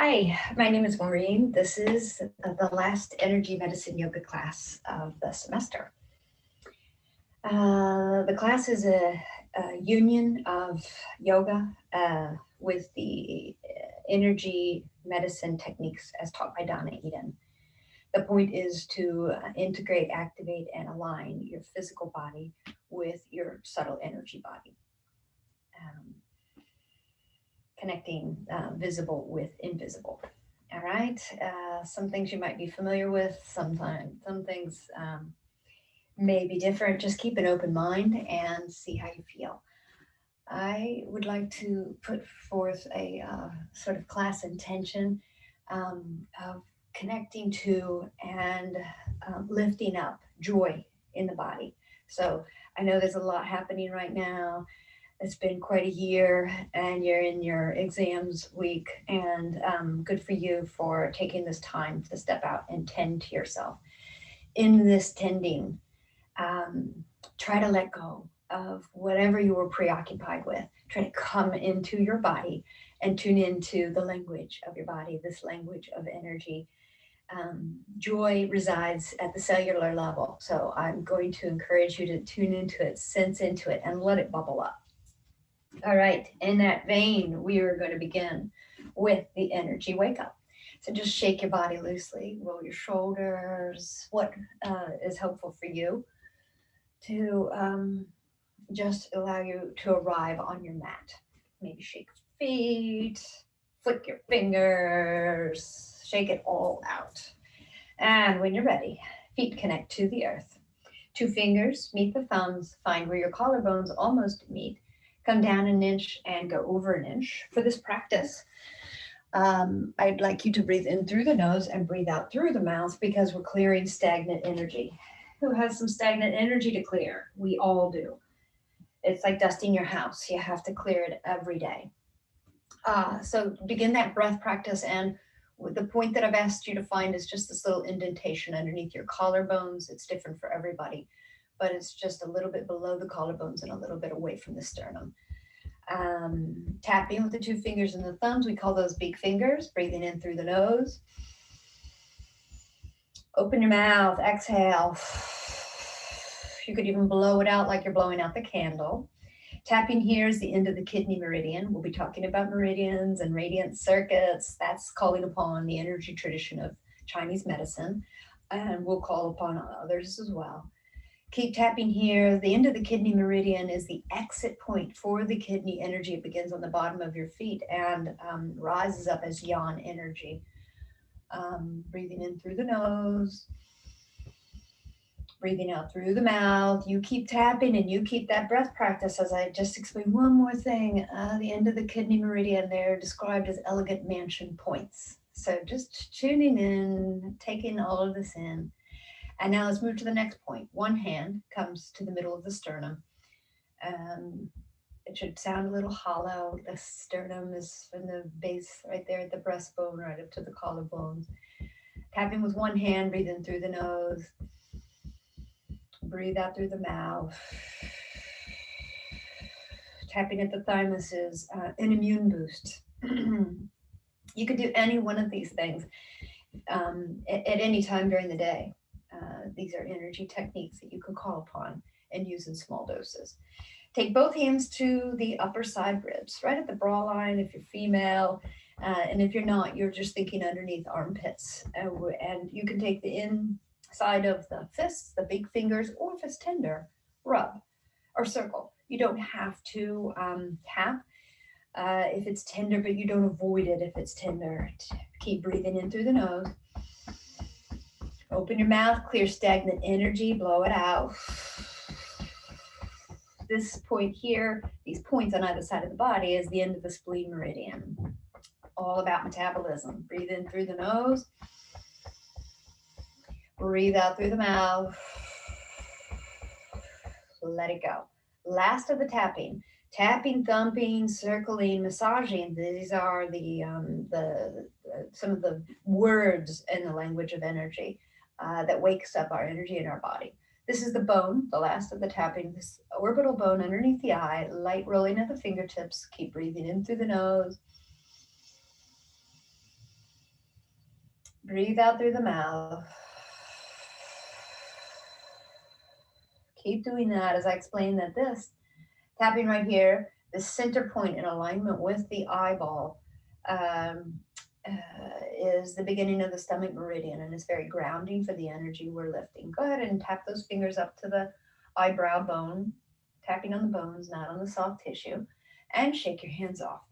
Hi, my name is Maureen. This is the last energy medicine yoga class of the semester. The class is a union of yoga with the energy medicine techniques as taught by Donna Eden. The point is to integrate, activate, and align your physical body with your subtle energy body. Um, Connecting visible with invisible. All right. Some things you might be familiar with. Sometimes some things may be different. Just keep an open mind and see how you feel. I would like to put forth a sort of class intention of connecting to and lifting up joy in the body. So I know there's a lot happening right now. It's been quite a year and you're in your exams week, and good for you for taking this time to step out and tend to yourself. In this tending, try to let go of whatever you were preoccupied with. Try to come into your body and tune into the language of your body, this language of energy. Joy resides at the cellular level. So I'm going to encourage you to tune into it, sense into it, and let it bubble up. All right, in that vein, we are going to begin with the energy wake up. So just shake your body loosely, roll your shoulders. What is helpful for you to just allow you to arrive on your mat? Maybe shake your feet, flick your fingers, shake it all out. And when you're ready, feet connect to the earth. Two fingers meet the thumbs, find where your collarbones almost meet. Come down an inch and go over an inch. For this practice, I'd like you to breathe in through the nose and breathe out through the mouth because we're clearing stagnant energy. Who has some stagnant energy to clear? We all do. It's like dusting your house. You have to clear it every day. So begin that breath practice, and the point that I've asked you to find is just this little indentation underneath your collarbones. It's different for everybody, but it's just a little bit below the collarbones and a little bit away from the sternum. Tapping with the two fingers and the thumbs, we call those big fingers. Breathing in through the nose. Open your mouth, exhale. You could even blow it out like you're blowing out the candle. Tapping here is the end of the kidney meridian. We'll be talking about meridians and radiant circuits. That's calling upon the energy tradition of Chinese medicine, and we'll call upon others as well. Keep tapping here. The end of the kidney meridian is the exit point for the kidney energy. It begins on the bottom of your feet and rises up as yang energy. Breathing in through the nose, breathing out through the mouth. You keep tapping and you keep that breath practice. As I just explained, one more thing. The end of the kidney meridian, they're described as elegant mansion points. So just tuning in, taking all of this in. And now let's move to the next point. One hand comes to the middle of the sternum. It should sound a little hollow. The sternum is from the base right there at the breastbone, right up to the collarbones. Tapping with one hand, breathe in through the nose. Breathe out through the mouth. Tapping at the thymus is an immune boost. You could do any one of these things at any time during the day. These are energy techniques that you can call upon and use in small doses. Take both hands to the upper side ribs, right at the bra line if you're female. And if you're not, you're just thinking underneath armpits. And you can take the inside of the fists, the big fingers, or if it's tender, rub or circle. You don't have to tap if it's tender, but you don't avoid it if it's tender. Keep breathing in through the nose. Open your mouth, clear stagnant energy, blow it out. This point here, these points on either side of the body, is the end of the spleen meridian. All about metabolism. Breathe in through the nose. Breathe out through the mouth. Let it go. Last of the tapping. Tapping, thumping, circling, massaging. These are the some of the words in the language of energy that wakes up our energy in our body. This is the bone, the last of the tapping, this orbital bone underneath the eye, light rolling at the fingertips. Keep breathing in through the nose. Breathe out through the mouth. Keep doing that as I explain that this tapping right here, the center point in alignment with the eyeball, um, is the beginning of the stomach meridian and is very grounding for the energy we're lifting. Go ahead and tap those fingers up to the eyebrow bone, tapping on the bones, not on the soft tissue, and shake your hands off.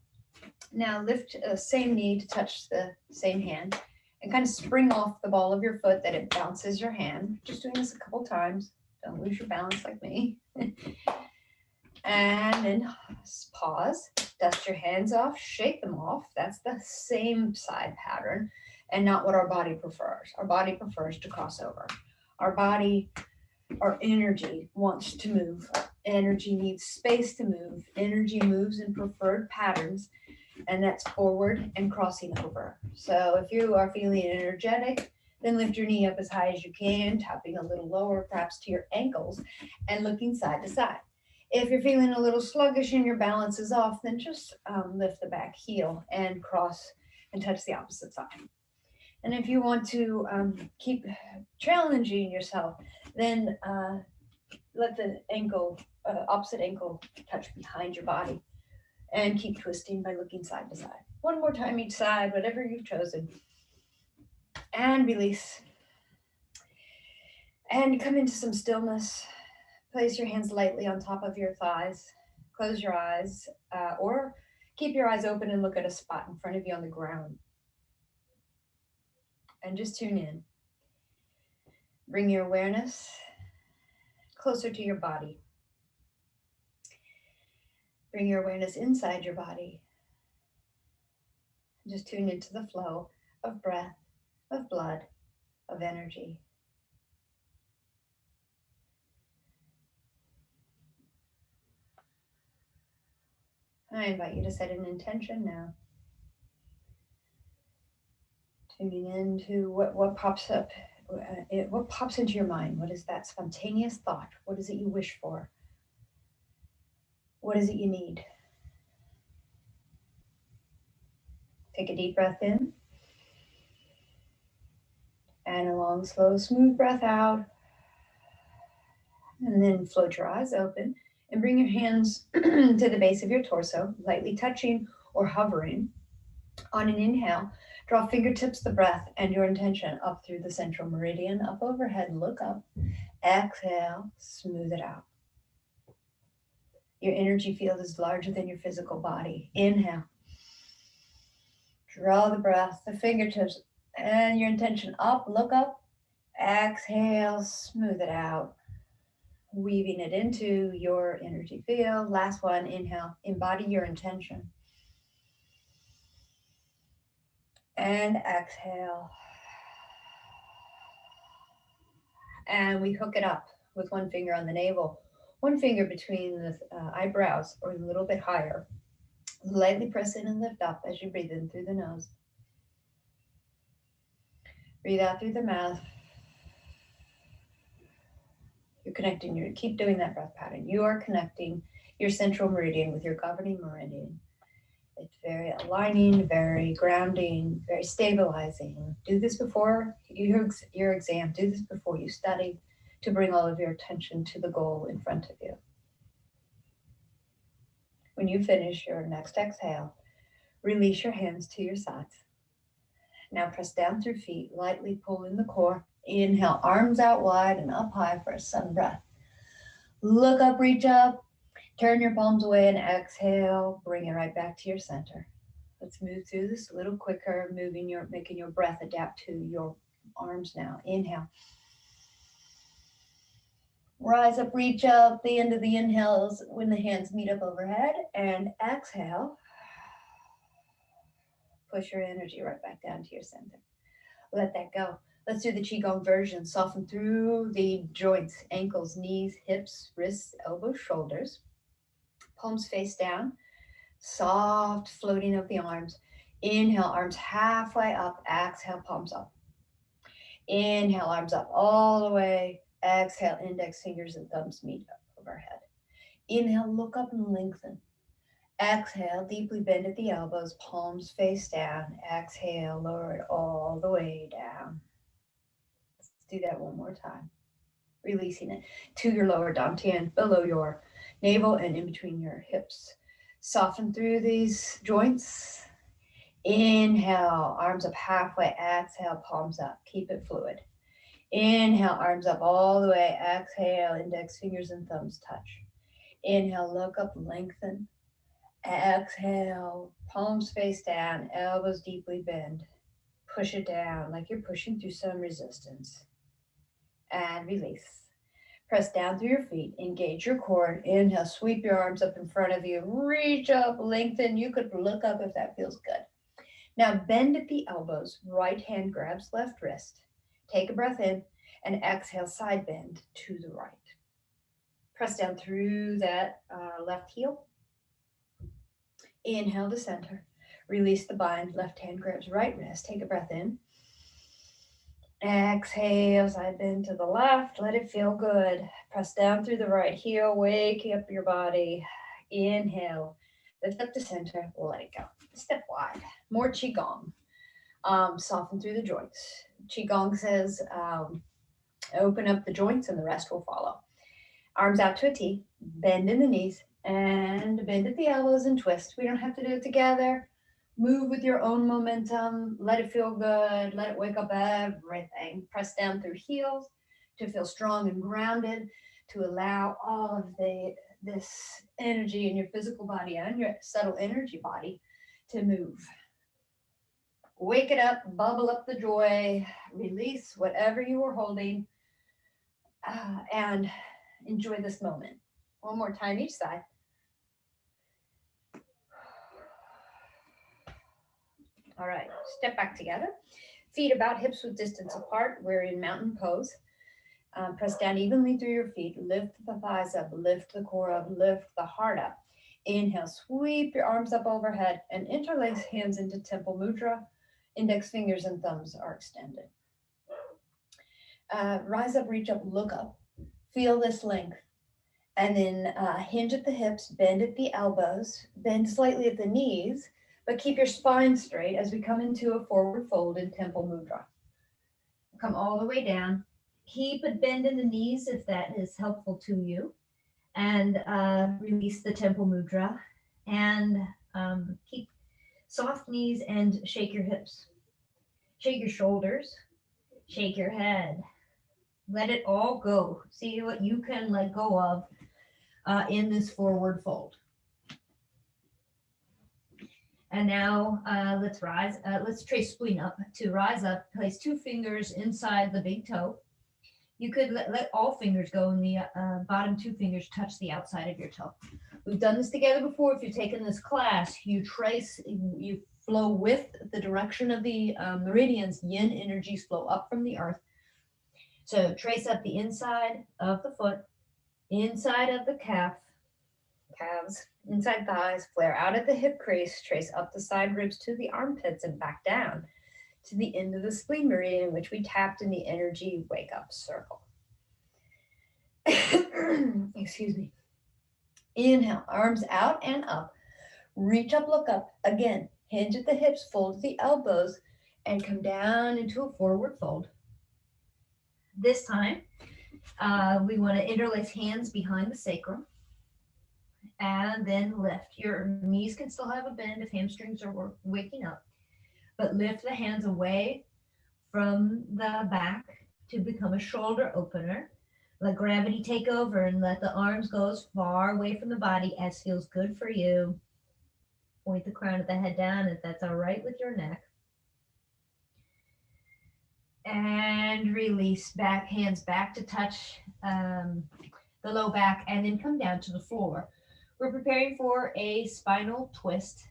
Now lift same knee to touch the same hand and kind of spring off the ball of your foot that it bounces your hand. Just doing this a couple times. Don't lose your balance like me. And then pause, dust your hands off, shake them off. That's the same side pattern and not what our body prefers. Our body prefers to cross over. Our body, our energy wants to move. Energy needs space to move. Energy moves in preferred patterns, and that's forward and crossing over. So if you are feeling energetic, then lift your knee up as high as you can, tapping a little lower, perhaps to your ankles, and looking side to side. If you're feeling a little sluggish and your balance is off, then just lift the back heel and cross and touch the opposite side. And if you want to keep challenging yourself, then let the ankle, opposite ankle, touch behind your body and keep twisting by looking side to side. One more time each side, whatever you've chosen. And release. And come into some stillness. Place your hands lightly on top of your thighs. Close your eyes or keep your eyes open and look at a spot in front of you on the ground. And just tune in. Bring your awareness closer to your body. Bring your awareness inside your body. Just tune into the flow of breath, of blood, of energy. I invite you to set an intention now. Tuning into what pops up, what pops into your mind. What is that spontaneous thought? What is it you wish for? What is it you need? Take a deep breath in. And a long, slow, smooth breath out. And then float your eyes open and bring your hands to the base of your torso, lightly touching or hovering. On an inhale, draw fingertips, the breath, and your intention up through the central meridian, up overhead, look up. Exhale, smooth it out. Your energy field is larger than your physical body. Inhale. Draw the breath, the fingertips, and your intention up, look up. Exhale, smooth it out. Weaving it into your energy field. Last one, inhale, embody your intention. And exhale. And we hook it up with one finger on the navel, one finger between the eyebrows or a little bit higher. Lightly press in and lift up as you breathe in through the nose. Breathe out through the mouth. You're connecting, keep doing that breath pattern. You are connecting your central meridian with your governing meridian. It's very aligning, very grounding, very stabilizing. Do this before your exam. Do this before you study to bring all of your attention to the goal in front of you. When you finish your next exhale, release your hands to your sides. Now press down through feet, lightly pull in the core. Inhale, arms out wide and up high for a sun breath. Look up, reach up, turn your palms away and exhale, bring it right back to your center. Let's move through this a little quicker, making your breath adapt to your arms now. Inhale. Rise up, reach up. The end of the inhales when the hands meet up overhead, and exhale. Push your energy right back down to your center. Let that go. Let's do the Qigong version. Soften through the joints, ankles, knees, hips, wrists, elbows, shoulders. Palms face down. Soft floating of the arms. Inhale, arms halfway up. Exhale, palms up. Inhale, arms up all the way. Exhale, index fingers and thumbs meet up overhead. Inhale, look up and lengthen. Exhale, deeply bend at the elbows, palms face down. Exhale, lower it all the way down. Let's do that one more time. Releasing it to your lower dantian, below your navel and in between your hips. Soften through these joints. Inhale, arms up halfway. Exhale, palms up. Keep it fluid. Inhale, arms up all the way. Exhale, index fingers and thumbs touch. Inhale, look up, lengthen. Exhale, palms face down, elbows deeply bend. Push it down like you're pushing through some resistance. And release. Press down through your feet, engage your core. Inhale, sweep your arms up in front of you, reach up, lengthen. You could look up if that feels good. Now bend at the elbows, right hand grabs left wrist. Take a breath in and exhale, side bend to the right. Press down through that left heel. Inhale to center. Release the bind, left hand grabs right wrist. Take a breath in. Exhale, side bend to the left. Let it feel good. Press down through the right heel, wake up your body. Inhale, lift up to center, let it go. Step wide. More Qigong. Soften through the joints. Qigong says open up the joints and the rest will follow. Arms out to a T, bend in the knees, and bend at the elbows and twist. We don't have to do it together. Move with your own momentum. Let it feel good. Let it wake up everything. Press down through heels to feel strong and grounded, to allow all of this energy in your physical body and your subtle energy body to move. Wake it up, bubble up the joy, release whatever you were holding, and enjoy this moment. One more time each side. All right, step back together. Feet about hips width distance apart. We're in mountain pose. Press down evenly through your feet. Lift the thighs up, lift the core up, lift the heart up. Inhale, sweep your arms up overhead and interlace hands into temple mudra. Index fingers and thumbs are extended. Rise up, reach up, look up. Feel this length. And then hinge at the hips, bend at the elbows, bend slightly at the knees, but keep your spine straight as we come into a forward fold in temple mudra. Come all the way down. Keep a bend in the knees if that is helpful to you. And release the temple mudra. And keep soft knees and shake your hips. Shake your shoulders. Shake your head. Let it all go. See what you can let go of in this forward fold. And now let's rise. Let's trace spleen up. To rise up, place 2 fingers inside the big toe. You could let all fingers go and the bottom 2 fingers touch the outside of your toe. We've done this together before. If you've taken this class, you trace, you flow with the direction of the meridians. Yin energies flow up from the earth. So trace up the inside of the foot, inside of the calves, inside thighs, flare out at the hip crease, trace up the side ribs to the armpits and back down to the end of the spleen meridian, which we tapped in the energy wake up circle. Excuse me. Inhale, arms out and up. Reach up, look up. Again, hinge at the hips, fold the elbows, and come down into a forward fold. This time, we want to interlace hands behind the sacrum and then lift. Your knees can still have a bend if hamstrings are waking up, but lift the hands away from the back to become a shoulder opener. Let gravity take over and let the arms go as far away from the body as feels good for you. Point the crown of the head down if that's all right with your neck. And release back, hands back to touch the low back and then come down to the floor. We're preparing for a spinal twist.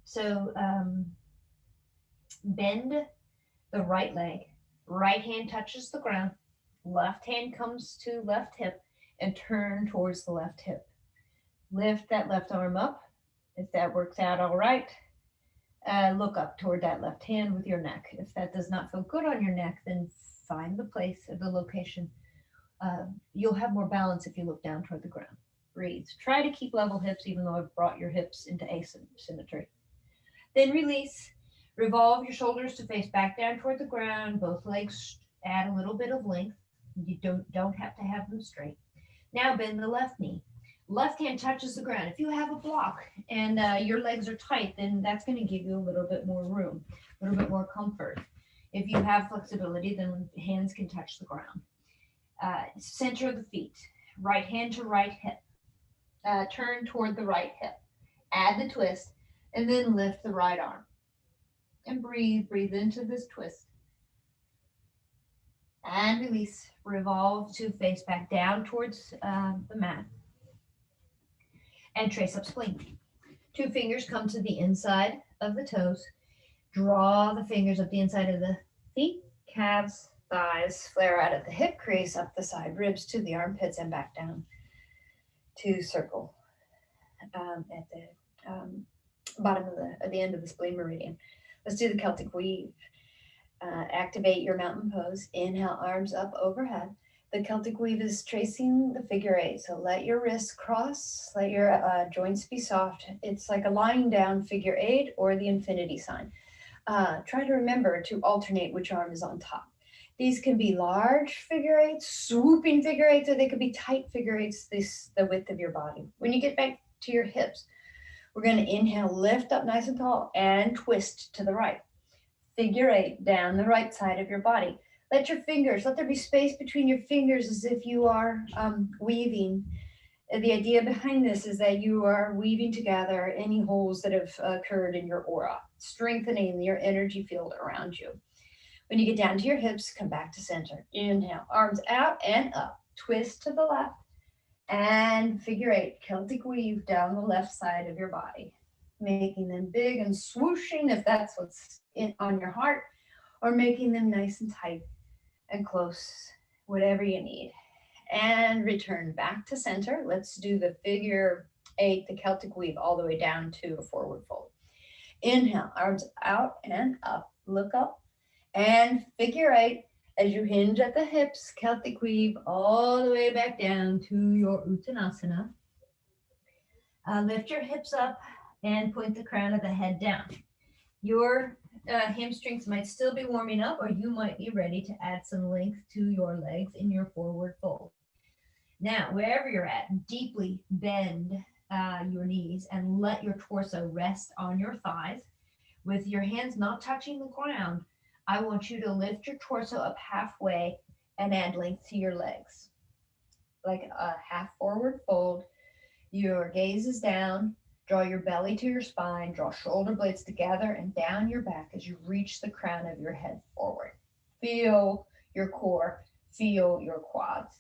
So bend the right leg. Right hand touches the ground. Left hand comes to left hip and turn towards the left hip. Lift that left arm up. If that works out all right, look up toward that left hand with your neck. If that does not feel good on your neck, then find the place or the location. You'll have more balance if you look down toward the ground. Breathe. Try to keep level hips even though I've brought your hips into asymmetry. Then release. Revolve your shoulders to face back down toward the ground. Both legs add a little bit of length. You don't have to have them straight. Now bend the left knee. Left hand touches the ground. If you have a block and your legs are tight, then that's going to give you a little bit more room, a little bit more comfort. If you have flexibility, then hands can touch the ground. Center of the feet. Right hand to right hip. Turn toward the right hip. Add the twist, and then lift the right arm. And breathe. Breathe into this twist. And release. Revolve to face back down towards the mat. And trace up spleen. Two fingers come to the inside of the toes. Draw the fingers up the inside of the feet, calves, thighs. Flare out at the hip crease, up the side ribs to the armpits and back down to circle at the bottom of at the end of the spleen meridian. Let's do the Celtic weave. Activate your mountain pose. Inhale, arms up overhead. The Celtic weave is tracing the figure eight. So let your wrists cross, let your joints be soft. It's like a lying down figure eight or the infinity sign. Try to remember to alternate which arm is on top. These can be large figure eights, swooping figure eights, or they could be tight figure eights, the width of your body. When you get back to your hips, we're going to inhale, lift up nice and tall, and twist to the right. Figure eight down the right side of your body. Let there be space between your fingers as if you are weaving. The idea behind this is that you are weaving together any holes that have occurred in your aura, strengthening your energy field around you. When you get down to your hips, come back to center. Inhale, arms out and up. Twist to the left. And figure eight, Celtic weave down the left side of your body, making them big and swooshing if that's what's on your heart, or making them nice and tight and close, whatever you need. And return back to center. Let's do the figure eight, the Celtic weave, all the way down to a forward fold. Inhale, arms out and up. Look up. And figure eight as you hinge at the hips, Celtic weave all the way back down to your Uttanasana. Lift your hips up and point the crown of the head down. Your hamstrings might still be warming up, or you might be ready to add some length to your legs in your forward fold. Now, wherever you're at, deeply bend your knees and let your torso rest on your thighs. With your hands not touching the ground, I want you to lift your torso up halfway and add length to your legs. Like a half forward fold. Your gaze is down. Draw your belly to your spine. Draw shoulder blades together and down your back as you reach the crown of your head forward. Feel your core. Feel your quads.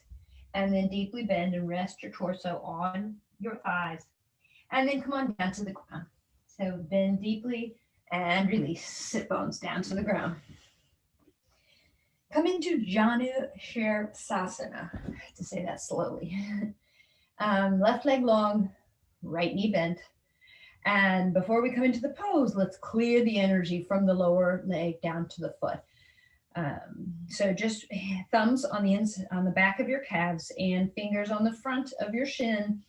And then deeply bend and rest your torso on your thighs. And then come on down to the ground. So bend deeply and release. Sit bones down to the ground. Come into Janu Sirsasana. I have to say that slowly. Left leg long, right knee bent. And before we come into the pose, let's clear the energy from the lower leg down to the foot. So just thumbs on the back of your calves and fingers on the front of your shin.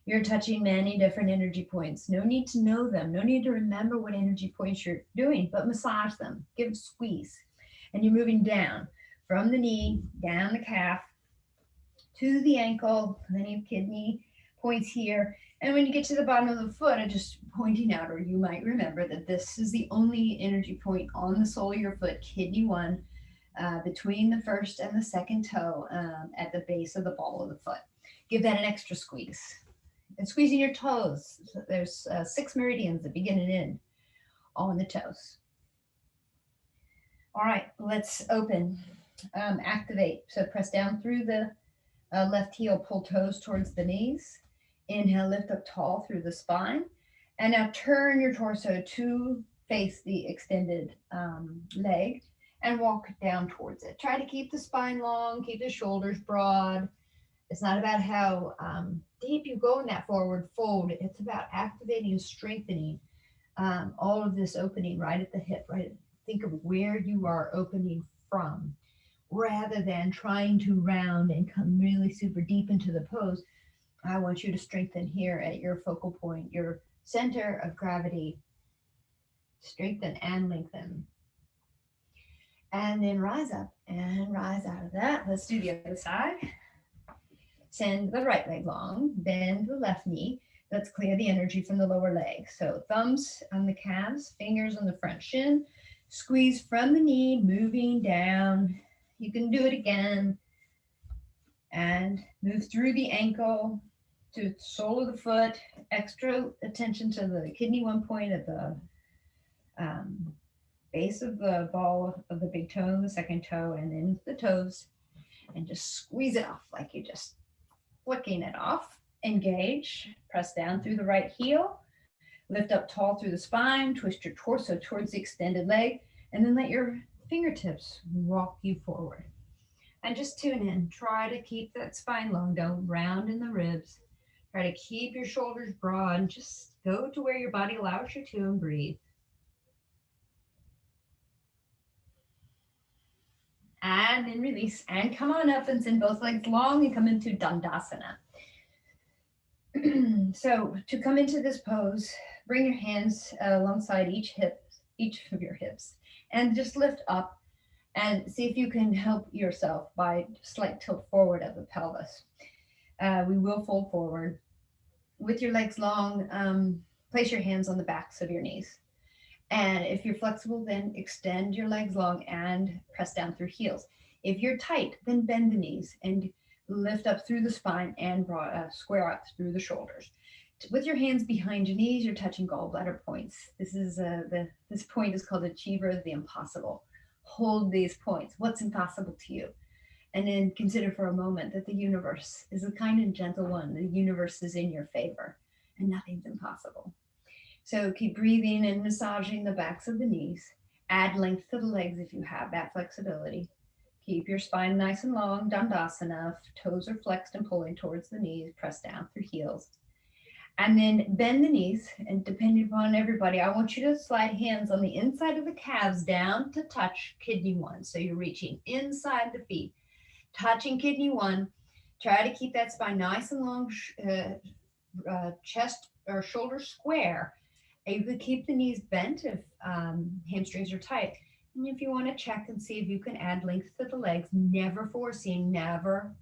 You're touching many different energy points. No need to know them. No need to remember what energy points you're doing, but massage them. Give a squeeze. And you're moving down from the knee, down the calf, to the ankle. Plenty of kidney points here. And when you get to the bottom of the foot, I'm just pointing out, or you might remember that this is the only energy point on the sole of your foot, kidney 1, between the first and the second toe at the base of the ball of the foot. Give that an extra squeeze. And squeezing your toes. So there's 6 meridians that begin and end on the toes. All right, let's open, activate. So press down through the left heel, pull toes towards the knees. Inhale, lift up tall through the spine. And now turn your torso to face the extended leg and walk down towards it. Try to keep the spine long, keep the shoulders broad. It's not about how deep you go in that forward fold. It's about activating and strengthening all of this opening right at the hip, right? Think of where you are opening from, rather than trying to round and come really super deep into the pose. I want you to strengthen here at your focal point, your center of gravity. Strengthen and lengthen. And then rise up and rise out of that. Let's do the other side. Send the right leg long, bend the left knee. Let's clear the energy from the lower leg. So thumbs on the calves, fingers on the front shin. Squeeze from the knee, moving down. You can do it again. And move through the ankle to the sole of the foot. Extra attention to the kidney one point at the base of the ball of the big toe, the second toe, and then the toes. And just squeeze it off like you're just flicking it off. Engage. Press down through the right heel. Lift up tall through the spine. Twist your torso towards the extended leg. And then let your fingertips walk you forward. And just tune in. Try to keep that spine long. Don't round in the ribs. Try to keep your shoulders broad. Just go to where your body allows you to and breathe. And then release. And come on up and send both legs long and come into Dandasana. So to come into this pose, bring your hands alongside each of your hips, and just lift up and see if you can help yourself by slight tilt forward of the pelvis. We will fold forward. With your legs long, place your hands on the backs of your knees. And if you're flexible, then extend your legs long and press down through heels. If you're tight, then bend the knees and lift up through the spine and square up through the shoulders. With your hands behind your knees, you're touching gallbladder points. This point is called Achiever of the Impossible. Hold these points. What's impossible to you? And then consider for a moment that the universe is a kind and gentle one. The universe is in your favor and nothing's impossible. So keep breathing and massaging the backs of the knees. Add length to the legs if you have that flexibility. Keep your spine nice and long, Dandasana. Toes are flexed and pulling towards the knees. Press down through heels. And then bend the knees. And depending upon everybody, I want you to slide hands on the inside of the calves down to touch kidney 1. So you're reaching inside the feet, touching kidney 1. Try to keep that spine nice and long, chest or shoulder square. You could keep the knees bent if hamstrings are tight. And if you want to check and see if you can add length to the legs, never forcing, never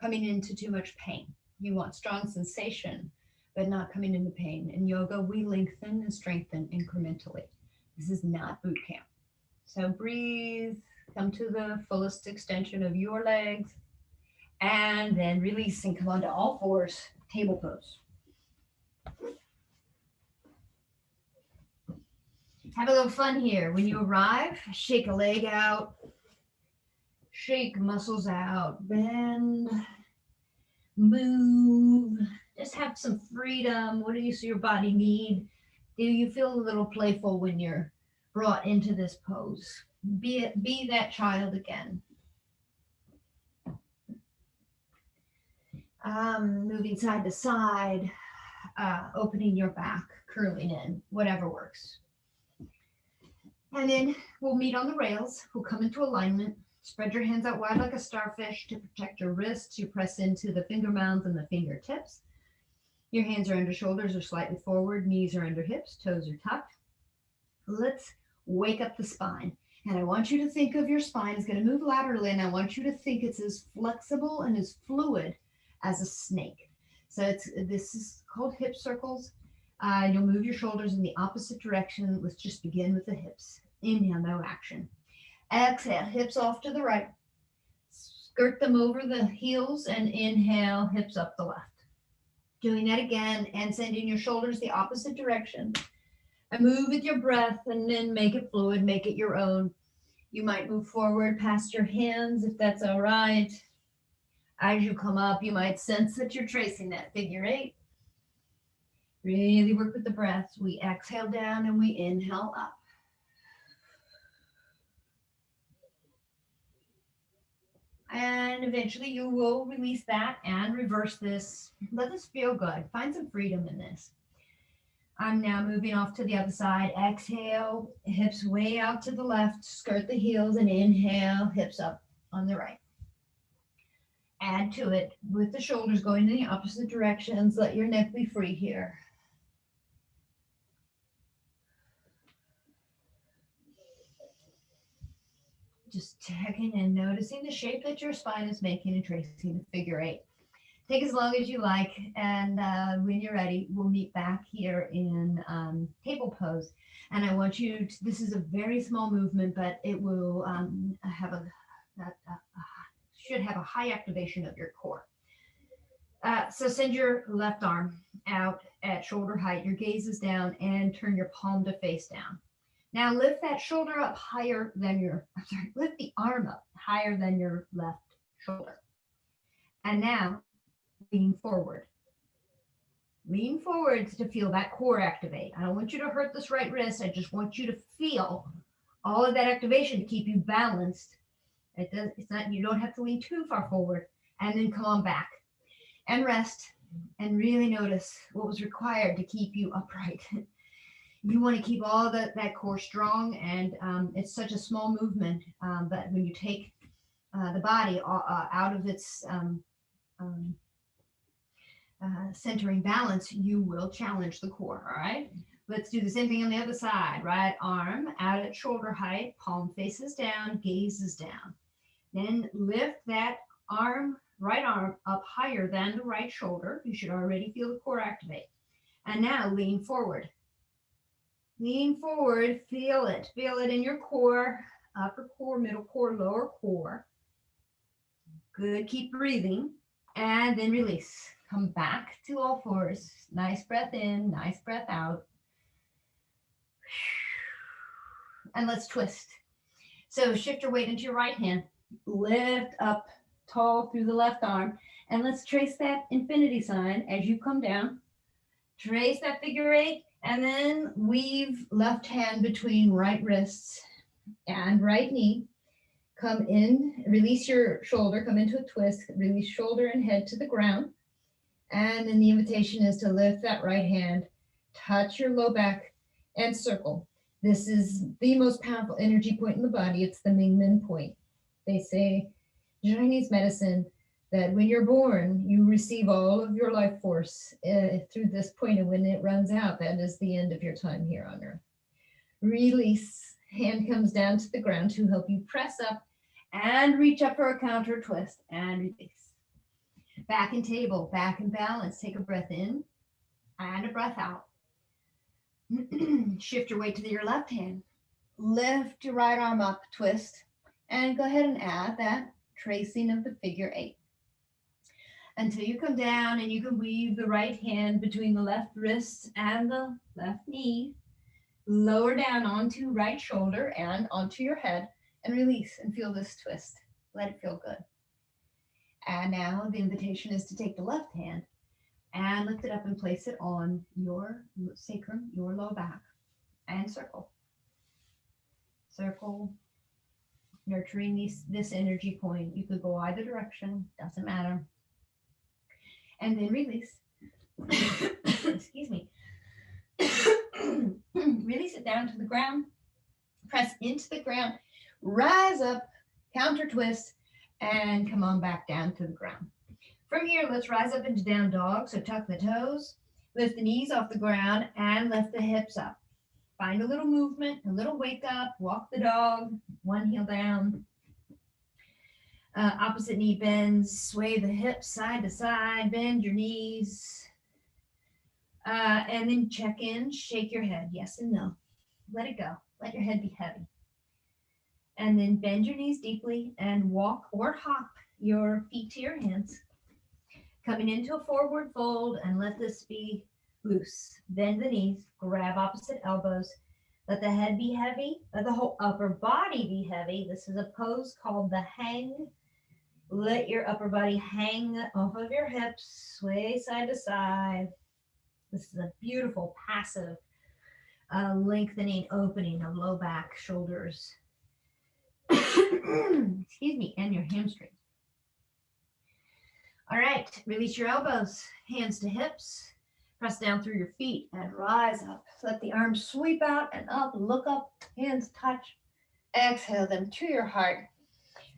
coming into too much pain. You want strong sensation, but not coming into pain. In yoga, we lengthen and strengthen incrementally. This is not boot camp. So breathe, come to the fullest extension of your legs, and then release and come onto all fours, table pose. Have a little fun here. When you arrive, shake a leg out, shake muscles out, bend, move, just have some freedom. What do you see your body need? Do you feel a little playful when you're brought into this pose? Be that child again. Moving side to side, opening your back, curling in, whatever works. And then we'll meet on the rails. We'll come into alignment. Spread your hands out wide like a starfish to protect your wrists. You press into the finger mounds and the fingertips. Your hands are under shoulders or slightly forward. Knees are under hips. Toes are tucked. Let's wake up the spine. And I want you to think of your spine is going to move laterally. And I want you to think it's as flexible and as fluid as a snake. So this is called hip circles. You'll move your shoulders in the opposite direction. Let's just begin with the hips. Inhale, no action. Exhale, hips off to the right. Skirt them over the heels and inhale, hips up the left. Doing that again and sending your shoulders the opposite direction. And move with your breath and then make it fluid, make it your own. You might move forward past your hands if that's all right. As you come up, you might sense that you're tracing that figure 8. Really work with the breath. We exhale down and we inhale up. And eventually you will release that and reverse this. Let this feel good. Find some freedom in this. I'm now moving off to the other side. Exhale, hips way out to the left. Skirt the heels and inhale, hips up on the right. Add to it with the shoulders going in the opposite directions. Let your neck be free here. Just checking and noticing the shape that your spine is making and tracing the figure eight. Take as long as you like, and when you're ready, we'll meet back here in table pose. And I want you to, this is a very small movement, but it will have should have a high activation of your core. So send your left arm out at shoulder height, your gaze is down, and turn your palm to face down. Now lift that shoulder up higher than lift the arm up higher than your left shoulder. And now lean forward. Lean forward to feel that core activate. I don't want you to hurt this right wrist. I just want you to feel all of that activation to keep you balanced. It's not, you don't have to lean too far forward. And then come on back and rest and really notice what was required to keep you upright. You want to keep all that core strong, and it's such a small movement, but when you take the body out of its centering balance, you will challenge the core. All right, let's do the same thing on the other side. Right arm out at shoulder height, palm faces down, gaze is down. Then lift that right arm up higher than the right shoulder. You should already feel the core activate. And now lean forward. Lean forward, feel it in your core, upper core, middle core, lower core. Good, keep breathing, and then release. Come back to all fours. Nice breath in, nice breath out. And let's twist. So shift your weight into your right hand, lift up tall through the left arm, and let's trace that infinity sign as you come down. Trace that figure eight, and then weave left hand between right wrists and right knee. Come in, release your shoulder, come into a twist, release shoulder and head to the ground. And then the invitation is to lift that right hand, touch your low back, and circle. This is the most powerful energy point in the body. It's the Mingmen point. They say, Chinese medicine, that when you're born, you receive all of your life force through this point, and when it runs out, that is the end of your time here on earth. Release. Hand comes down to the ground to help you press up and reach up for a counter twist and release. Back in table, back in balance. Take a breath in and a breath out. Shift your weight to your left hand. Lift your right arm up, twist, and go ahead and add that tracing of the figure eight until you come down, and you can weave the right hand between the left wrist and the left knee. Lower down onto right shoulder and onto your head, and release and feel this twist. Let it feel good. And now the invitation is to take the left hand and lift it up and place it on your sacrum, your low back, and circle. Circle, nurturing this energy point. You could go either direction, doesn't matter. And then release. Excuse me. Release it down to the ground. Press into the ground. Rise up, counter twist, and come on back down to the ground. From here, let's rise up into down dog. So tuck the toes, lift the knees off the ground, and lift the hips up. Find a little movement, a little wake up, walk the dog, one heel down. Opposite knee bends, sway the hips side to side, bend your knees. And then check in, shake your head, yes and no. Let it go. Let your head be heavy. And then bend your knees deeply and walk or hop your feet to your hands. Coming into a forward fold, and let this be loose. Bend the knees, grab opposite elbows. Let the head be heavy, let the whole upper body be heavy. This is a pose called the hang. Let your upper body hang off of your hips, sway side to side. This is a beautiful passive lengthening, opening of low back, shoulders. Excuse me, and your hamstrings. All right, release your elbows, hands to hips. Press down through your feet and rise up. Let the arms sweep out and up, look up, hands touch. Exhale them to your heart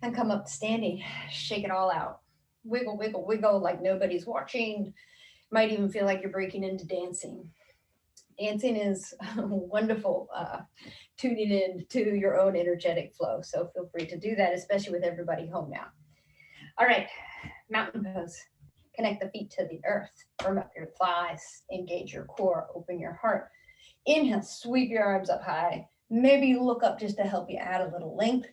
and come up standing. Shake it all out. Wiggle, wiggle, wiggle like nobody's watching. Might even feel like you're breaking into dancing. Dancing is wonderful, tuning in to your own energetic flow. So feel free to do that, especially with everybody home now. All right, mountain pose. Connect the feet to the earth. Firm up your thighs. Engage your core. Open your heart. Inhale, sweep your arms up high. Maybe look up just to help you add a little length.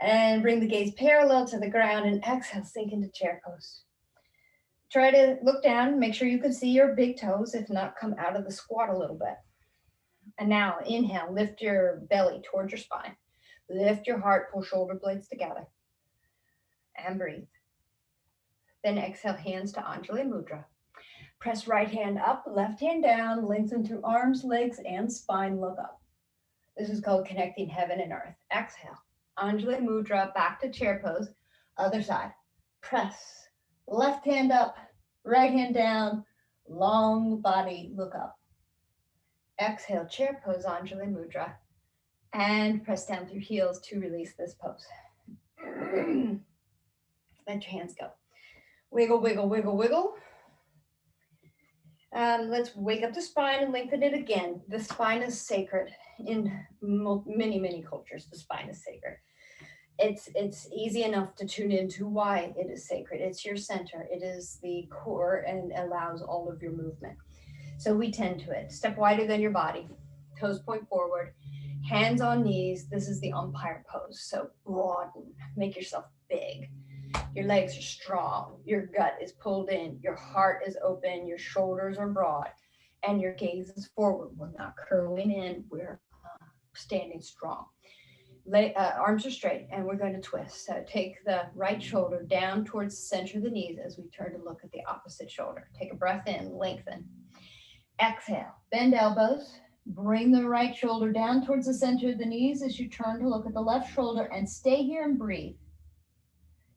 And bring the gaze parallel to the ground, and exhale, sink into chair pose. Try to look down, make sure you can see your big toes. If not, come out of the squat a little bit. And now inhale, lift your belly towards your spine. Lift your heart, pull shoulder blades together. And breathe. Then exhale, hands to Anjali Mudra. Press right hand up, left hand down, lengthen through arms, legs, and spine, look up. This is called connecting heaven and earth. Exhale, Anjali Mudra, back to chair pose. Other side. Press, left hand up, right hand down, long body, look up. Exhale, chair pose, Anjali Mudra, and press down through heels to release this pose. Let your hands go. Wiggle, wiggle, wiggle, wiggle. Let's wake up the spine and lengthen it again. The spine is sacred in many, many cultures. The spine is sacred. It's easy enough to tune into why it is sacred. It's your center. It is the core and allows all of your movement. So we tend to it. Step wider than your body. Toes point forward. Hands on knees. This is the umpire pose. So broaden. Make yourself big. Your legs are strong. Your gut is pulled in. Your heart is open. Your shoulders are broad. And your gaze is forward. We're not curling in. We're standing strong. Arms are straight, and we're going to twist. So take the right shoulder down towards the center of the knees as we turn to look at the opposite shoulder. Take a breath in, lengthen. Exhale, bend elbows. Bring the right shoulder down towards the center of the knees as you turn to look at the left shoulder, and stay here and breathe.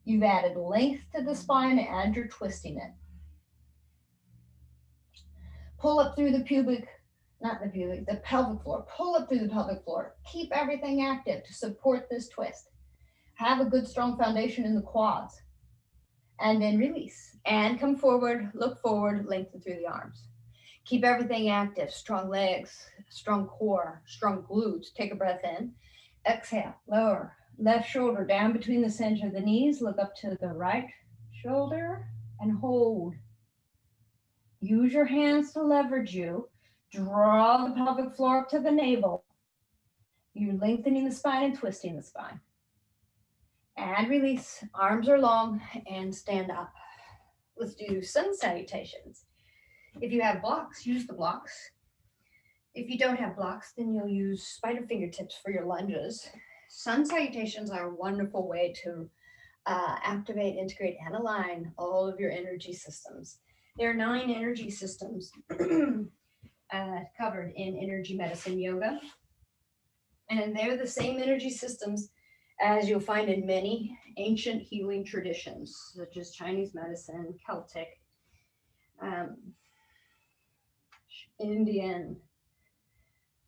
You've added length to the spine and you're twisting it. Pull up through the the pelvic floor. Pull up through the pelvic floor. Keep everything active to support this twist. Have a good strong foundation in the quads. And then release. And come forward, look forward, lengthen through the arms. Keep everything active. Strong legs, strong core, strong glutes. Take a breath in. Exhale, lower. Left shoulder down between the center of the knees. Look up to the right shoulder and hold. Use your hands to leverage you. Draw the pelvic floor up to the navel. You're lengthening the spine and twisting the spine. And release. Arms are long and stand up. Let's do sun salutations. If you have blocks, use the blocks. If you don't have blocks, then you'll use spider fingertips for your lunges. Sun salutations are a wonderful way to activate, integrate, and align all of your energy systems. There are 9 energy systems covered in energy medicine yoga. And they're the same energy systems as you'll find in many ancient healing traditions, such as Chinese medicine, Celtic, Indian,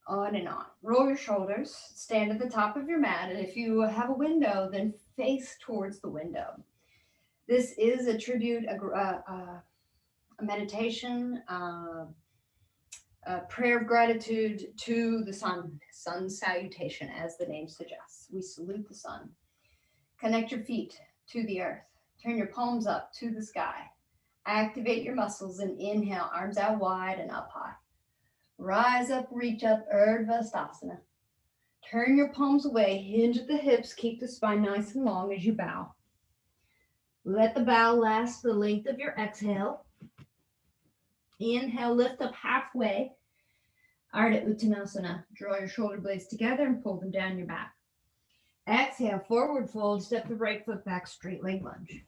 on and on. Roll your shoulders, stand at the top of your mat, and if you have a window, then face towards the window. This is a tribute, a meditation, a prayer of gratitude to the sun salutation, as the name suggests. We salute the sun. Connect your feet to the earth. Turn your palms up to the sky. Activate your muscles and inhale, arms out wide and up high. Rise up, reach up, Urdhva Sthasana. Turn your palms away, hinge at the hips, keep the spine nice and long as you bow. Let the bow last the length of your exhale. Inhale, lift up halfway. Ardha Uttanasana. Draw your shoulder blades together and pull them down your back. Exhale, forward fold, step the right foot back, straight leg lunge.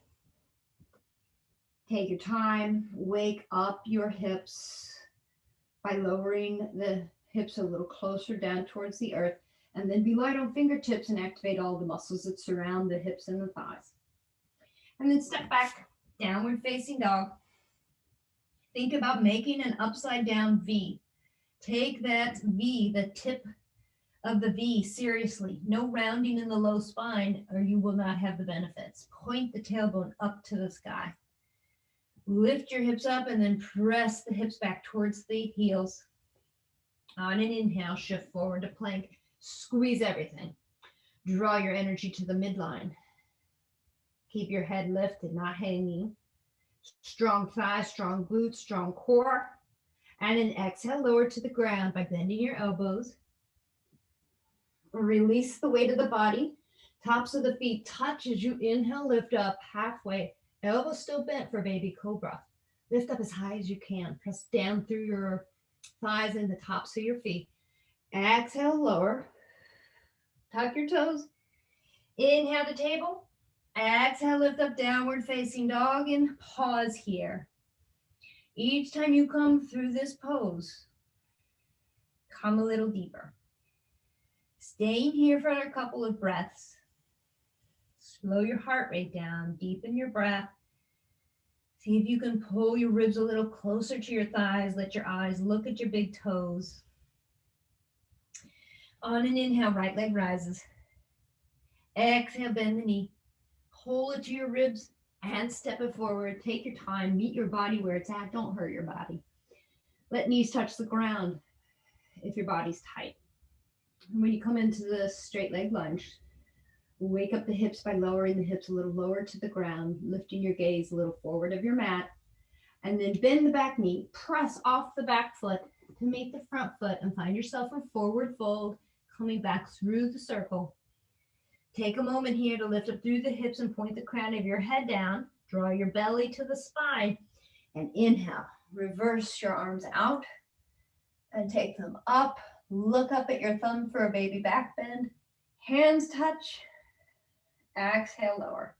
Take your time, wake up your hips by lowering the hips a little closer down towards the earth, and then be light on fingertips and activate all the muscles that surround the hips and the thighs. And then step back, downward facing dog. Think about making an upside down V. Take that V, the tip of the V, seriously. No rounding in the low spine or you will not have the benefits. Point the tailbone up to the sky. Lift your hips up and then press the hips back towards the heels. On an inhale, shift forward to plank. Squeeze everything. Draw your energy to the midline. Keep your head lifted, not hanging. Strong thighs, strong glutes, strong core. And an exhale, lower to the ground by bending your elbows. Release the weight of the body. Tops of the feet touch as you inhale, lift up halfway. Elbows still bent for baby cobra. Lift up as high as you can. Press down through your thighs and the tops of your feet. Exhale, lower. Tuck your toes. Inhale to table. Exhale, lift up, downward facing dog, and pause here. Each time you come through this pose, come a little deeper. Staying here for a couple of breaths. Slow your heart rate down, deepen your breath. See if you can pull your ribs a little closer to your thighs. Let your eyes look at your big toes. On an inhale, right leg rises. Exhale, bend the knee. Pull it to your ribs and step it forward. Take your time. Meet your body where it's at. Don't hurt your body. Let knees touch the ground if your body's tight. And when you come into the straight leg lunge, wake up the hips by lowering the hips a little lower to the ground, lifting your gaze a little forward of your mat, and then bend the back knee. Press off the back foot to meet the front foot and find yourself in forward fold, coming back through the circle. Take a moment here to lift up through the hips and point the crown of your head down. Draw your belly to the spine and inhale. Reverse your arms out and take them up. Look up at your thumb for a baby back bend. Hands touch. Exhale, lower.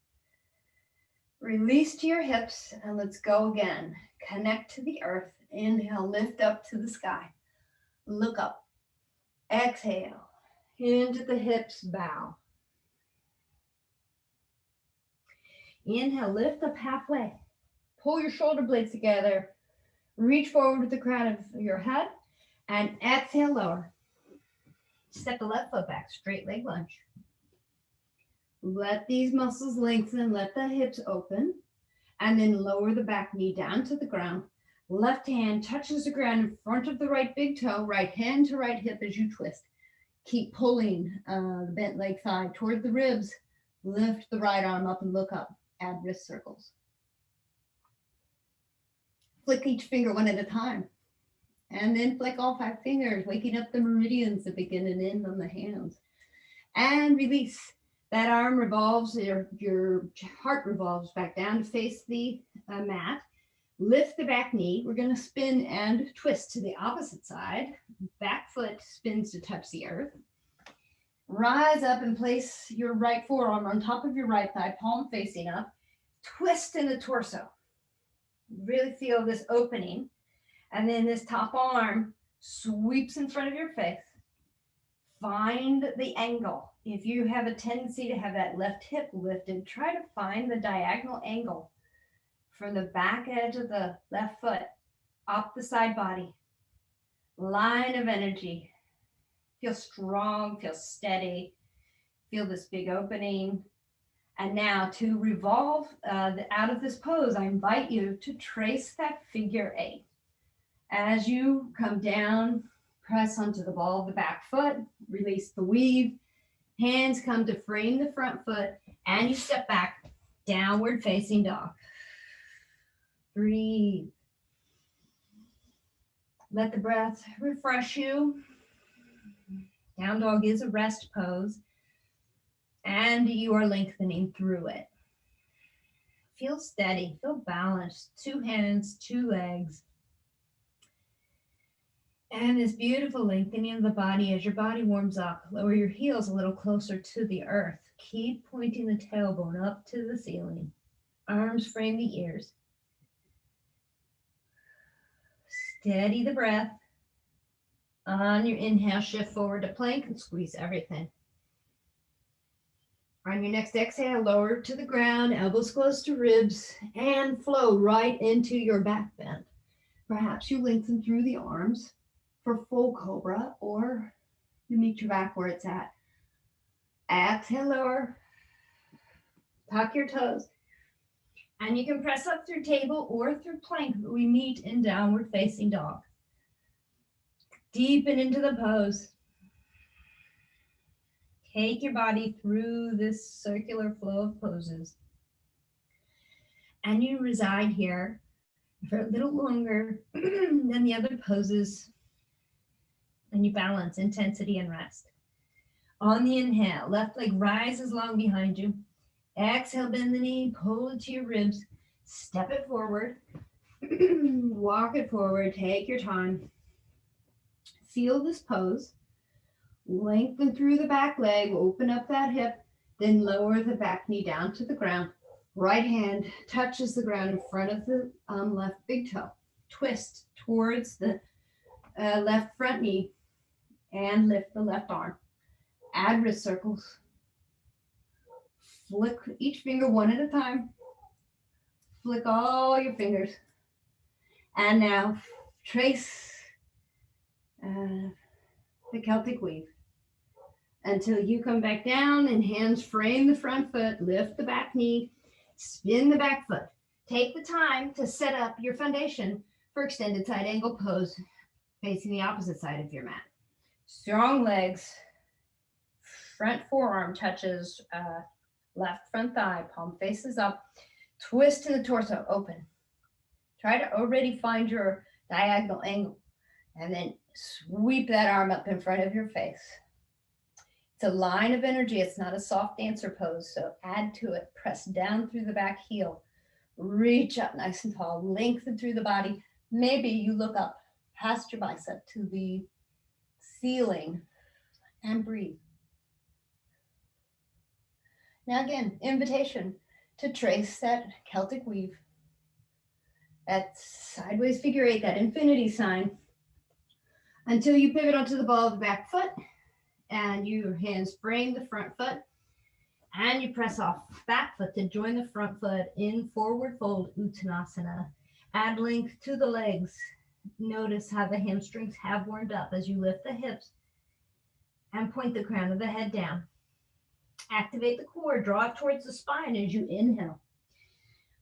Release to your hips and let's go again. Connect to the earth. Inhale, lift up to the sky. Look up. Exhale. Hinge at the hips, bow. Inhale, lift up halfway. Pull your shoulder blades together. Reach forward with the crown of your head. And exhale, lower. Step the left foot back, straight leg lunge. Let these muscles lengthen, let the hips open. And then lower the back knee down to the ground. Left hand touches the ground in front of the right big toe. Right hand to right hip as you twist. Keep pulling the bent leg thigh toward the ribs. Lift the right arm up and look up. Add wrist circles. Flick each finger one at a time. And then flick all 5 fingers, waking up the meridians that begin and end on the hands. And release. That arm revolves, your heart revolves back down to face the mat. Lift the back knee. We're going to spin and twist to the opposite side. Back foot spins to touch the earth. Rise up and place your right forearm on top of your right thigh, palm facing up. Twist in the torso. Really feel this opening. And then this top arm sweeps in front of your face. Find the angle. If you have a tendency to have that left hip lifted, try to find the diagonal angle from the back edge of the left foot up the side body. Line of energy. Feel strong, feel steady, feel this big opening. And now to revolve out of this pose, I invite you to trace that figure 8. As you come down, press onto the ball of the back foot, release the weave, hands come to frame the front foot, and you step back, downward facing dog. Breathe. Let the breath refresh you. Down dog is a rest pose, and you are lengthening through it. Feel steady, feel balanced. 2 hands, 2 legs. And this beautiful lengthening of the body as your body warms up. Lower your heels a little closer to the earth. Keep pointing the tailbone up to the ceiling. Arms frame the ears. Steady the breath. On your inhale, shift forward to plank and squeeze everything. On your next exhale, lower to the ground, elbows close to ribs, and flow right into your back bend. Perhaps you lengthen through the arms for full cobra, or You meet your back where it's at. Exhale, lower. Tuck your toes. And you can press up through table or through plank. We meet in downward facing dog. Deepen into the pose. Take your body through this circular flow of poses. And you reside here for a little longer than the other poses. And you balance intensity and rest. On the inhale, left leg rises long behind you. Exhale, bend the knee, pull it to your ribs. Step it forward. Walk it forward. Take your time. Feel this pose. Lengthen through the back leg. Open up that hip. Then lower the back knee down to the ground. Right hand touches the ground in front of the left big toe. Twist towards the left front knee and lift the left arm. Add wrist circles. Flick each finger one at a time. Flick all your fingers. And now trace the Celtic weave until you come back down and hands frame the front foot, lift the back knee, spin the back foot. Take the time to set up your foundation for extended side angle pose facing the opposite side of your mat. Strong legs, front forearm touches left front thigh, palm faces up, twist in the torso, open. Try to already find your diagonal angle and then sweep that arm up in front of your face. It's a line of energy. It's not a soft dancer pose, so add to it. Press down through the back heel. Reach up nice and tall. Lengthen through the body. Maybe you look up past your bicep to the ceiling and breathe. Now again, invitation to trace that Celtic weave, that sideways figure eight, that infinity sign, until you pivot onto the ball of the back foot and your hands frame the front foot and you press off back foot to join the front foot in forward fold Uttanasana. Add length to the legs. Notice how the hamstrings have warmed up as you lift the hips and point the crown of the head down. Activate the core, draw it towards the spine as you inhale.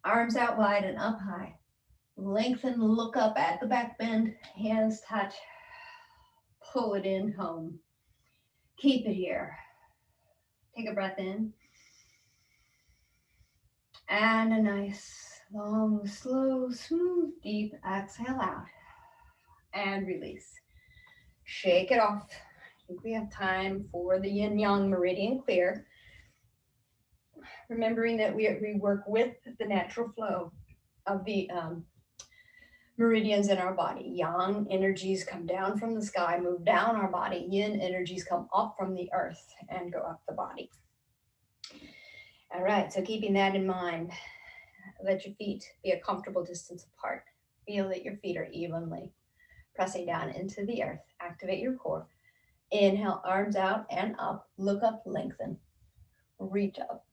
Arms out wide and up high. Lengthen, look up at the back bend, hands touch. Pull it in home. Keep it here. Take a breath in. And a nice, long, slow, smooth, deep exhale out. And release. Shake it off. I think we have time for the yin-yang meridian clear. Remembering that we work with the natural flow of the meridians in our body. Yang energies come down from the sky, move down our body. Yin energies come up from the earth and go up the body. All right, so keeping that in mind, let your feet be a comfortable distance apart. Feel that your feet are evenly pressing down into the earth. Activate your core. Inhale, arms out and up. Look up, lengthen. Reach up.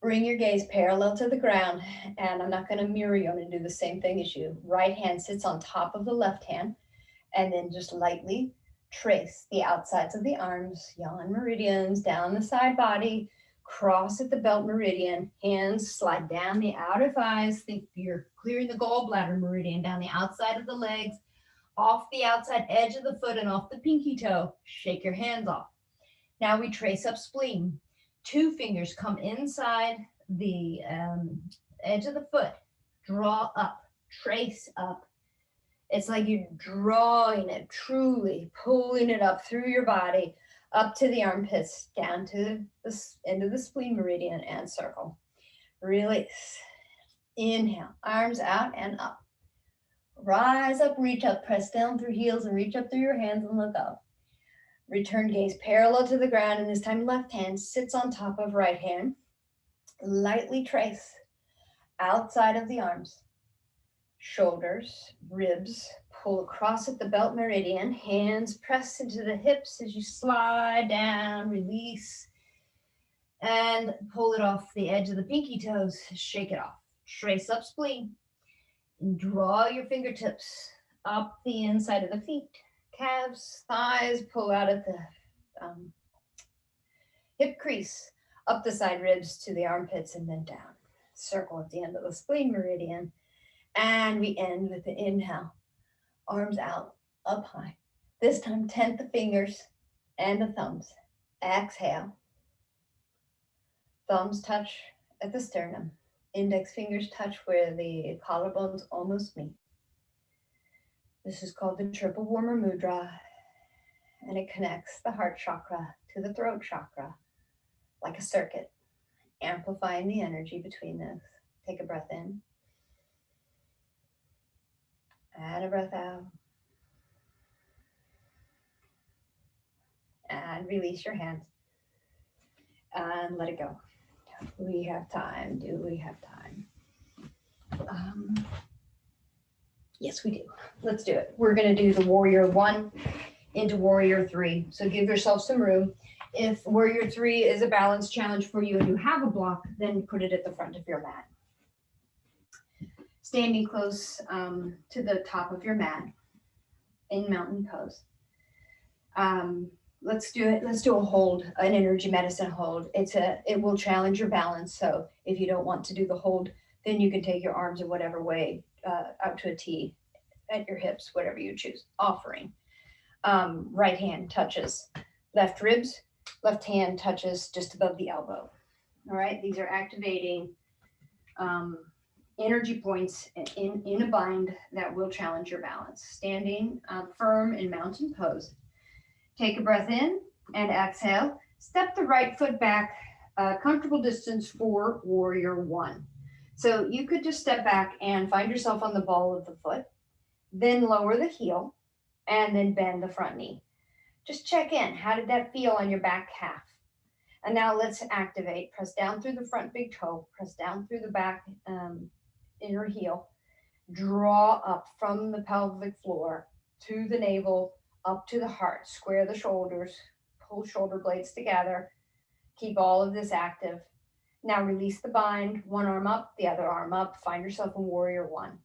Bring your gaze parallel to the ground, and I'm not going to mirror you. I'm going to do the same thing as you. Right hand sits on top of the left hand, and then just lightly trace the outsides of the arms, yang meridians, down the side body, cross at the belt meridian, hands slide down the outer thighs. Think you're clearing the gallbladder meridian down the outside of the legs, off the outside edge of the foot and off the pinky toe. Shake your hands off. Now we trace up spleen. 2 fingers come inside the edge of the foot. Draw up, trace up. It's like you're drawing it, truly pulling it up through your body, up to the armpits, down to the end of the spleen meridian and circle. Release. Inhale, arms out and up. Rise up, reach up, press down through heels and reach up through your hands and look up. Return gaze parallel to the ground, and this time left hand sits on top of right hand. Lightly trace outside of the arms, shoulders, ribs, pull across at the belt meridian, hands press into the hips as you slide down, release, and pull it off the edge of the pinky toes, shake it off. Trace up spleen, and draw your fingertips up the inside of the feet. Calves, thighs, pull out at the hip crease, up the side ribs to the armpits and then down. Circle at the end of the spleen meridian. And we end with the inhale, arms out, up high. This time, tent the fingers and the thumbs. Exhale. Thumbs touch at the sternum. Index fingers touch where the collarbones almost meet. This is called the triple warmer mudra, and it connects the heart chakra to the throat chakra like a circuit, amplifying the energy between those. Take a breath in. And a breath out. And release your hands. And let it go. We have time. Do we have time? Yes, we do. Let's do it. We're going to do the warrior 1 into warrior 3. So give yourself some room. If warrior 3 is a balance challenge for you and you have a block, then put it at the front of your mat. Standing close to the top of your mat in mountain pose. Let's do it. Let's do a hold, an energy medicine hold. It will challenge your balance. So if you don't want to do the hold, then you can take your arms in whatever way out to a T at your hips, whatever you choose. Offering. Right hand touches left ribs. Left hand touches just above the elbow. All right. These are activating energy points in a bind that will challenge your balance. Standing firm in mountain pose. Take a breath in and exhale. Step the right foot back a comfortable distance for warrior 1. So you could just step back and find yourself on the ball of the foot, then lower the heel, and then bend the front knee. Just check in. How did that feel on your back half? And now let's activate. Press down through the front big toe. Press down through the back inner heel. Draw up from the pelvic floor to the navel, up to the heart. Square the shoulders. Pull shoulder blades together. Keep all of this active. Now release the bind. One arm up, the other arm up. Find yourself in warrior 1.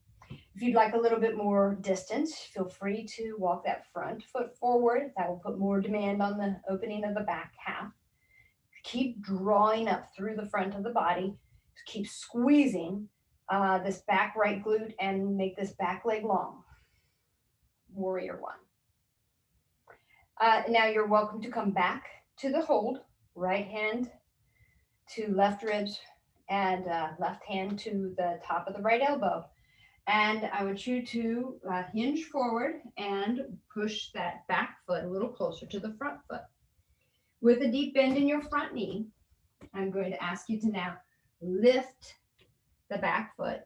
If you'd like a little bit more distance, feel free to walk that front foot forward. That will put more demand on the opening of the back half. Keep drawing up through the front of the body. Keep squeezing this back right glute and make this back leg long. Warrior 1. Now you're welcome to come back to the hold. Right hand to left ribs and left hand to the top of the right elbow. And I want you to hinge forward and push that back foot a little closer to the front foot. With a deep bend in your front knee, I'm going to ask you to now lift the back foot.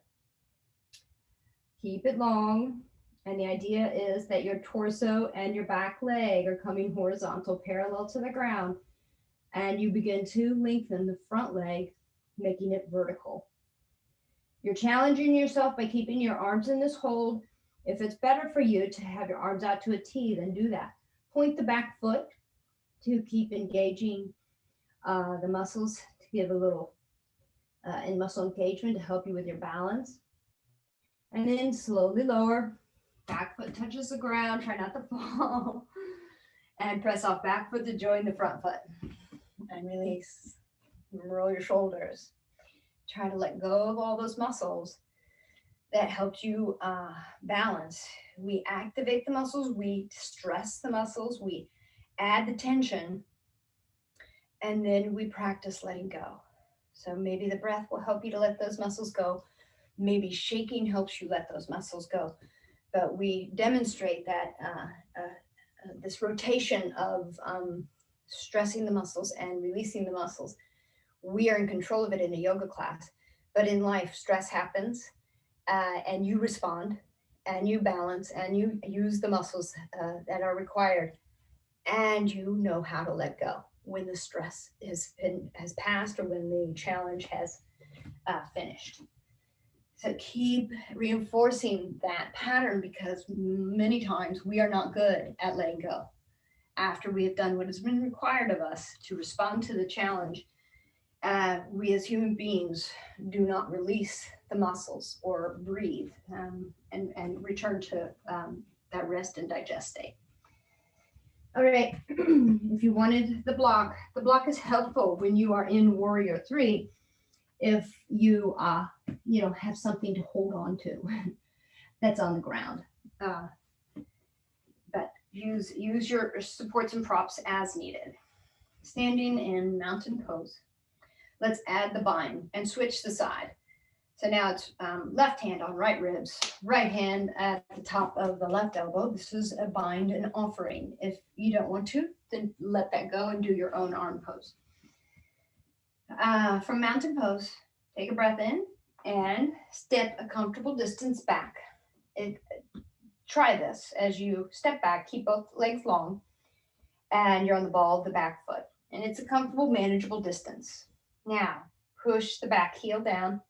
Keep it long. And the idea is that your torso and your back leg are coming horizontal, parallel to the ground. And you begin to lengthen the front leg, making it vertical. You're challenging yourself by keeping your arms in this hold. If it's better for you to have your arms out to a T, then do that. Point the back foot to keep engaging the muscles, to give a little muscle engagement to help you with your balance. And then slowly lower. Back foot touches the ground. Try not to fall. And press off back foot to join the front foot. And release. Roll your shoulders. Try to let go of all those muscles that helped you balance. We activate the muscles, we stress the muscles, we add the tension, and then we practice letting go. So maybe the breath will help you to let those muscles go. Maybe shaking helps you let those muscles go. But we demonstrate that this rotation of stressing the muscles and releasing the muscles. We are in control of it in a yoga class, but in life, stress happens and you respond and you balance and you use the muscles that are required and you know how to let go when the stress has passed or when the challenge has finished. So keep reinforcing that pattern because many times we are not good at letting go. After we have done what has been required of us to respond to the challenge, we as human beings do not release the muscles or breathe and return to that rest and digest state. All right. If you wanted the block is helpful when you are in Warrior 3 if you have something to hold on to that's on the ground. But use your supports and props as needed. Standing in mountain pose. Let's add the bind and switch the side. So now it's left hand on right ribs, right hand at the top of the left elbow. This is a bind and offering. If you don't want to, then let that go and do your own arm pose. From mountain pose, take a breath in and step a comfortable distance back. Try this as you step back, keep both legs long, and you're on the ball of the back foot. And it's a comfortable, manageable distance. Now, push the back heel down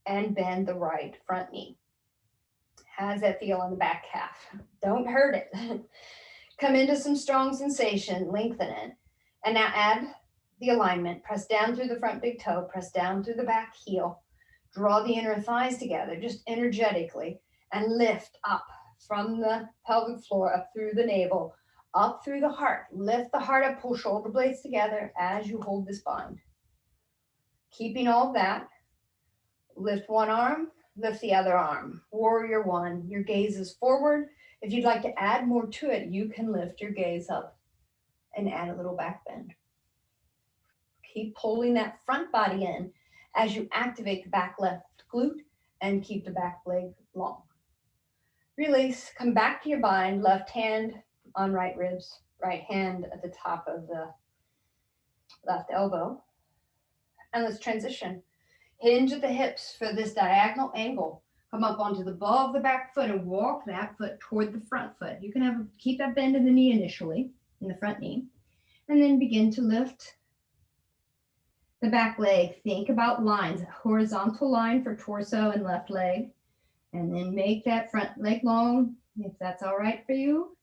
and bend the right front knee. How does that feel on the back calf? Don't hurt it. Come into some strong sensation, lengthen it. And now add the alignment. Press down through the front big toe, press down through the back heel. Draw the inner thighs together, just energetically, and lift up from the pelvic floor, up through the navel, up through the heart. Lift the heart up, pull shoulder blades together as you hold this bind. Keeping all of that, lift one arm, lift the other arm. Warrior 1, your gaze is forward. If you'd like to add more to it, you can lift your gaze up and add a little back bend. Keep pulling that front body in as you activate the back left glute and keep the back leg long. Release, come back to your bind, left hand on right ribs, right hand at the top of the left elbow. And let's transition. Hinge at the hips for this diagonal angle. Come up onto the ball of the back foot and walk that foot toward the front foot. You can keep that bend in the knee initially, in the front knee, and then begin to lift the back leg. Think about lines, a horizontal line for torso and left leg, and then make that front leg long, if that's all right for you,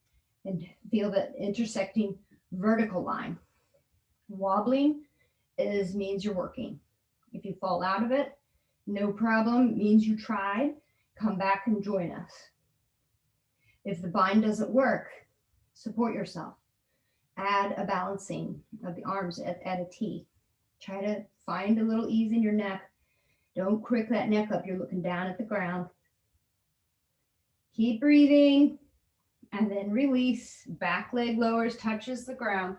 and feel that intersecting vertical line. Wobbling means you're working. If you fall out of it, no problem, means you tried. Come back and join us. If the bind doesn't work, support yourself. Add a balancing of the arms at a T. Try to find a little ease in your neck. Don't crick that neck up. You're looking down at the ground. Keep breathing and then release. Back leg lowers, touches the ground.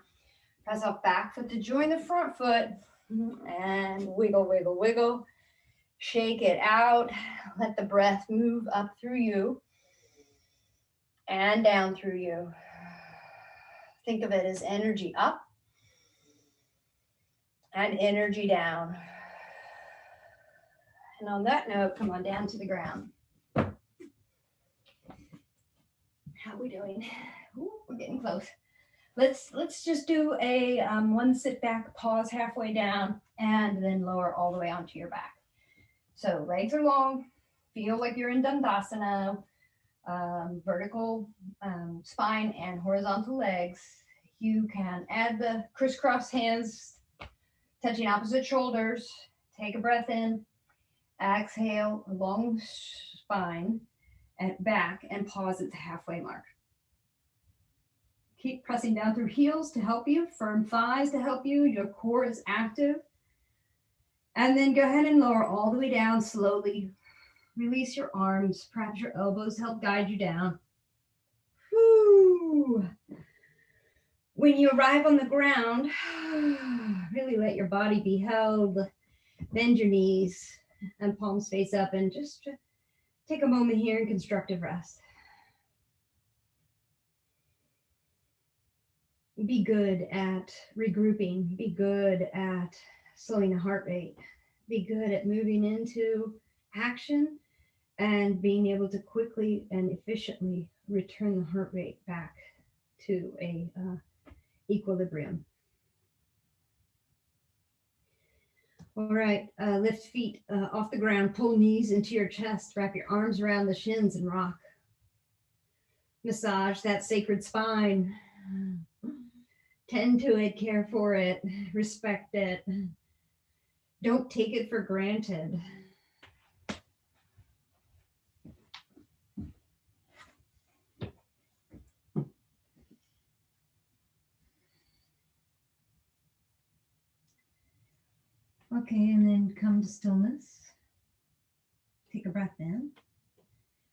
Press off back foot to join the front foot and wiggle, wiggle, wiggle. Shake it out. Let the breath move up through you and down through you. Think of it as energy up and energy down. And on that note, come on down to the ground. How are we doing? Ooh, we're getting close. Let's just do a one sit back, pause halfway down, and then lower all the way onto your back. So legs are long, feel like you're in Dandasana, vertical spine and horizontal legs. You can add the crisscross hands, touching opposite shoulders. Take a breath in, exhale, long spine and back, and pause at the halfway mark. Keep pressing down through heels to help you, firm thighs to help you. Your core is active. And then go ahead and lower all the way down slowly. Release your arms, perhaps your elbows help guide you down. Woo. When you arrive on the ground, really let your body be held. Bend your knees and palms face up, and just take a moment here in constructive rest. Be good at regrouping. Be good at slowing the heart rate. Be good at moving into action and being able to quickly and efficiently return the heart rate back to a equilibrium. All right, lift feet off the ground, pull knees into your chest, wrap your arms around the shins and rock. Massage that sacred spine. Tend to it, care for it, respect it. Don't take it for granted. Okay, and then come to stillness. Take a breath in.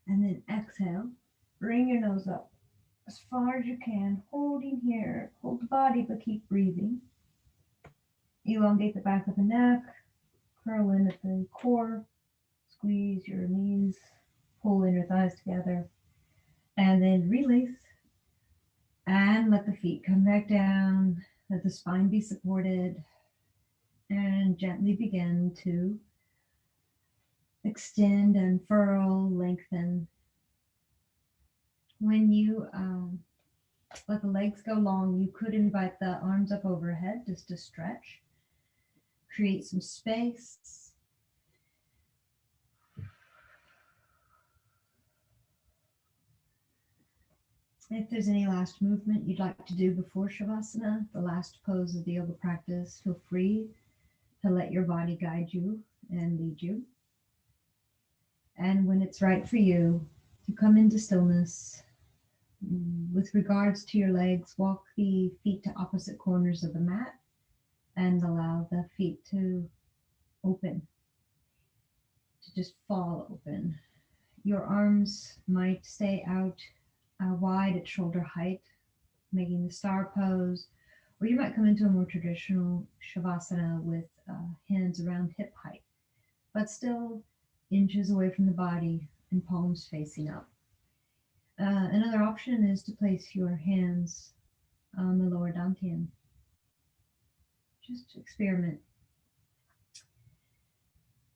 And then exhale. Bring your nose up as far as you can. Holding here. Hold the body, but keep breathing. Elongate the back of the neck. Curl in at the core. Squeeze your knees. Pull inner thighs together. And then release. And let the feet come back down. Let the spine be supported. And gently begin to extend, unfurl, lengthen. When you let the legs go long, you could invite the arms up overhead just to stretch. Create some space. If there's any last movement you'd like to do before Shavasana, the last pose of the yoga practice, feel free to let your body guide you and lead you. And when it's right for you to come into stillness, with regards to your legs, walk the feet to opposite corners of the mat and allow the feet to open, to just fall open. Your arms might stay out wide at shoulder height, making the star pose, or you might come into a more traditional Shavasana with hands around hip height, but still inches away from the body and palms facing up. Another option is to place your hands on the lower dantian. Just experiment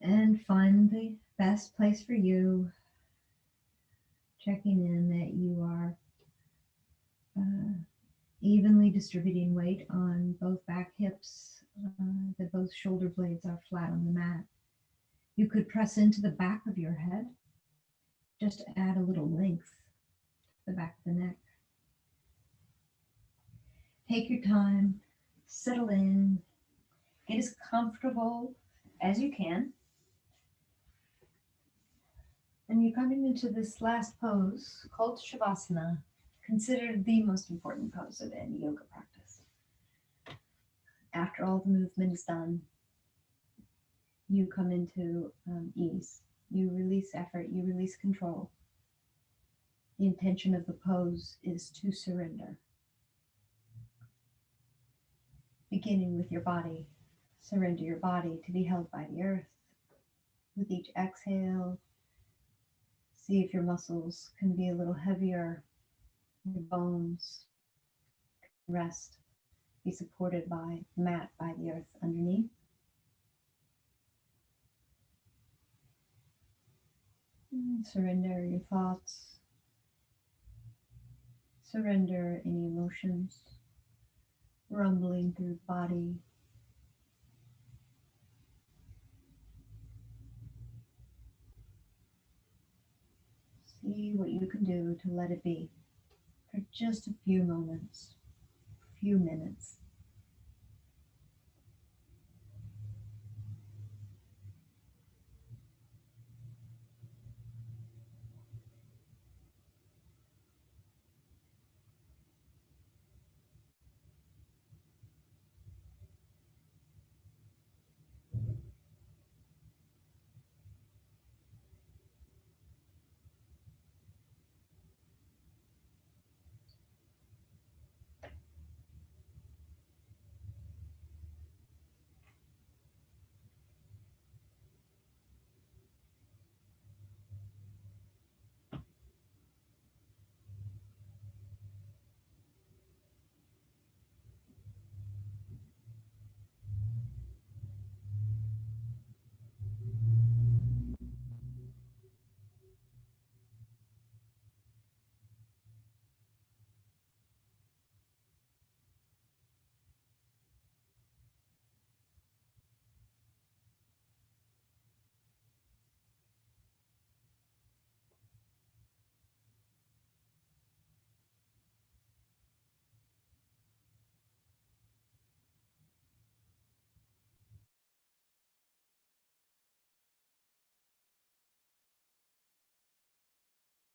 and find the best place for you, checking in that you are evenly distributing weight on both back hips, that both shoulder blades are flat on the mat. You could press into the back of your head, just to add a little length to the back of the neck. Take your time, settle in, get as comfortable as you can. And you're coming into this last pose called Shavasana, considered the most important pose of any yoga practice. After all the movement is done, you come into ease. You release effort, you release control. The intention of the pose is to surrender. Beginning with your body, surrender your body to be held by the earth. With each exhale, see if your muscles can be a little heavier, your bones can rest, be supported by the mat, by the earth underneath. Surrender your thoughts. Surrender any emotions rumbling through the body. See what you can do to let it be for just a few moments, a few minutes.